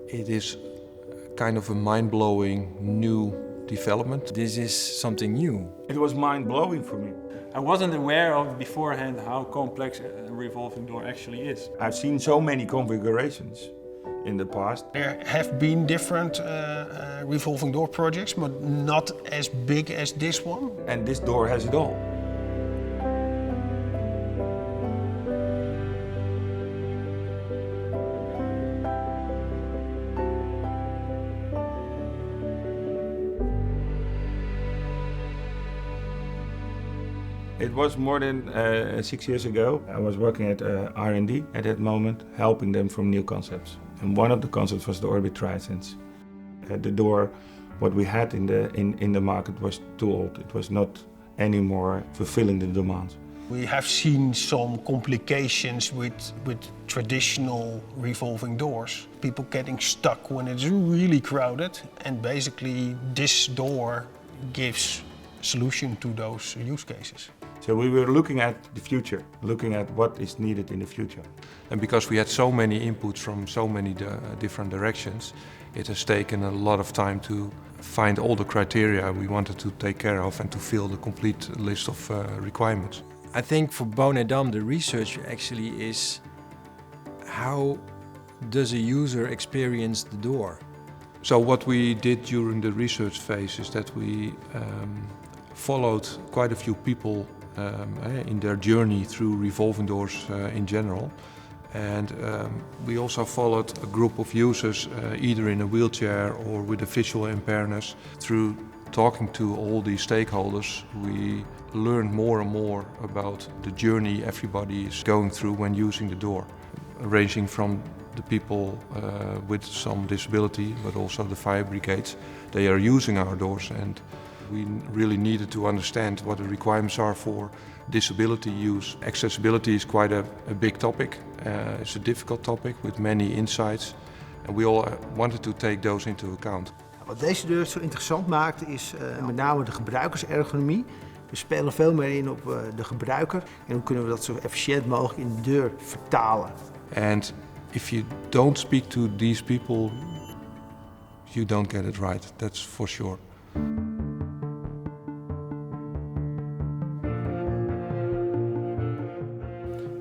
It is kind of a mind-blowing new development. This is something new. It was mind-blowing for me. I wasn't aware of beforehand how complex a revolving door actually is. I've seen so many configurations in the past. There have been different revolving door projects, but not as big as this one. And this door has it all. It was more than 6 years ago. I was working at R&D at that moment, helping them from new concepts. And one of the concepts was the Orbit Trisense. The door, what we had in the market was too old. It was not anymore fulfilling the demands. We have seen some complications with traditional revolving doors. People getting stuck when it's really crowded, and basically this door gives solution to those use cases. So we were looking at the future, looking at what is needed in the future. And because we had so many inputs from so many different directions, it has taken a lot of time to find all the criteria we wanted to take care of and to fill the complete list of requirements. I think for Boon Edam the research actually is how does a user experience the door? So what we did during the research phase is that we followed quite a few people in their journey through revolving doors in general. And we also followed a group of users either in a wheelchair or with a visual impairment. Through talking to all the stakeholders, we learned more and more about the journey everybody is going through when using the door, ranging from the people with some disability, but also the fire brigades. They are using our doors, and we really needed to understand what the requirements are for disability use. Accessibility is quite a big topic. It's a difficult topic with many insights, and we all wanted to take those into account. Wat deze deur zo interessant maakt is met name de gebruikersergonomie. We spelen veel meer in op de gebruiker en hoe kunnen we dat zo efficiënt mogelijk in de deur vertalen. And if you don't speak to these people, you don't get it right, that's for sure.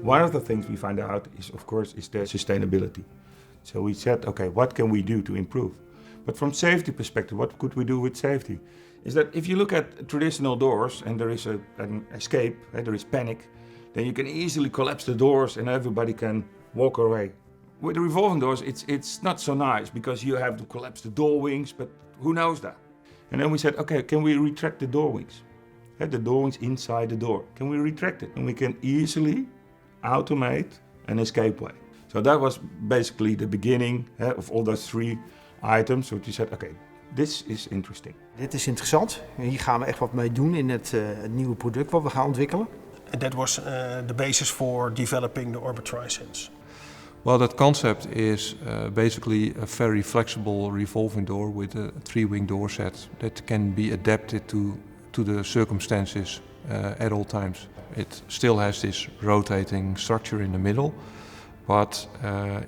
One of the things we find out is, of course, is the sustainability. So we said, okay, what can we do to improve? But from safety perspective, what could we do with safety? Is that if you look at traditional doors and there is an escape, there is panic, then you can easily collapse the doors and everybody can walk away. With the revolving doors, it's not so nice because you have to collapse the door wings, but who knows that? And then we said, okay, can we retract the door wings? The door wings inside the door. Can we retract it? And we can easily automate an escape way. So that was basically the beginning of all those three items. So we said, okay, this is interesting. Dit is interessant. Hier gaan we echt wat mee doen in het nieuwe product wat we gaan ontwikkelen. And that was the basis for developing the Orbit Trisense. Well, that concept is basically a very flexible revolving door with a three-wing door set that can be adapted to the circumstances at all times. It still has this rotating structure in the middle, but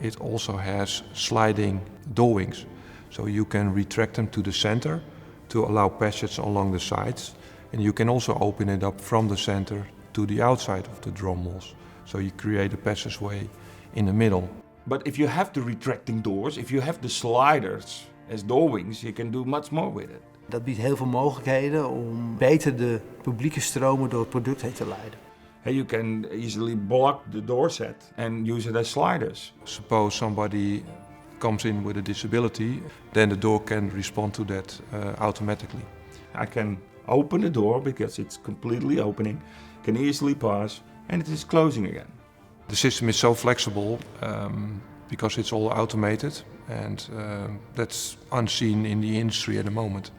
it also has sliding door wings. So you can retract them to the center to allow passage along the sides, and you can also open it up from the center to the outside of the drum walls. So you create a passageway in the middle. But if you have the retracting doors, if you have the sliders as door wings, you can do much more with it. Dat biedt heel veel mogelijkheden om beter de publieke stromen door het product heen te leiden. You can easily block the door set and use it as sliders. Suppose somebody comes in with a disability, then the door can respond to that automatically. I can open the door because it's completely opening, can easily pass, and it is closing again. The system is so flexible because it's all automated, and that's unseen in the industry at the moment.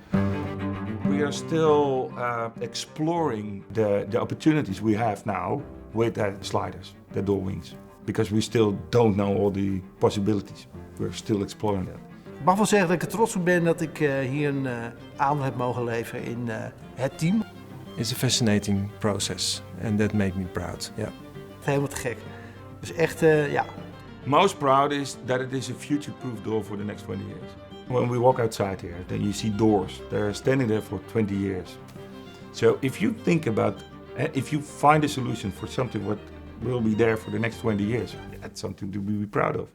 We are still exploring the opportunities we have now with the sliders, the door wings, because we still don't know all the possibilities. We're still exploring that. Ik mag wel zeggen dat ik er trots op ben dat ik hier een aandeel heb mogen leveren in het team. It's a fascinating process and that made me proud. Yeah. Helemaal te gek. Dus echt, ja, Most proud is that it is a future-proof door for the next 20 years. When we walk outside here, then you see doors. They're standing there for 20 years. So if you think about, if you find a solution for something what will be there for the next 20 years, that's something to be proud of.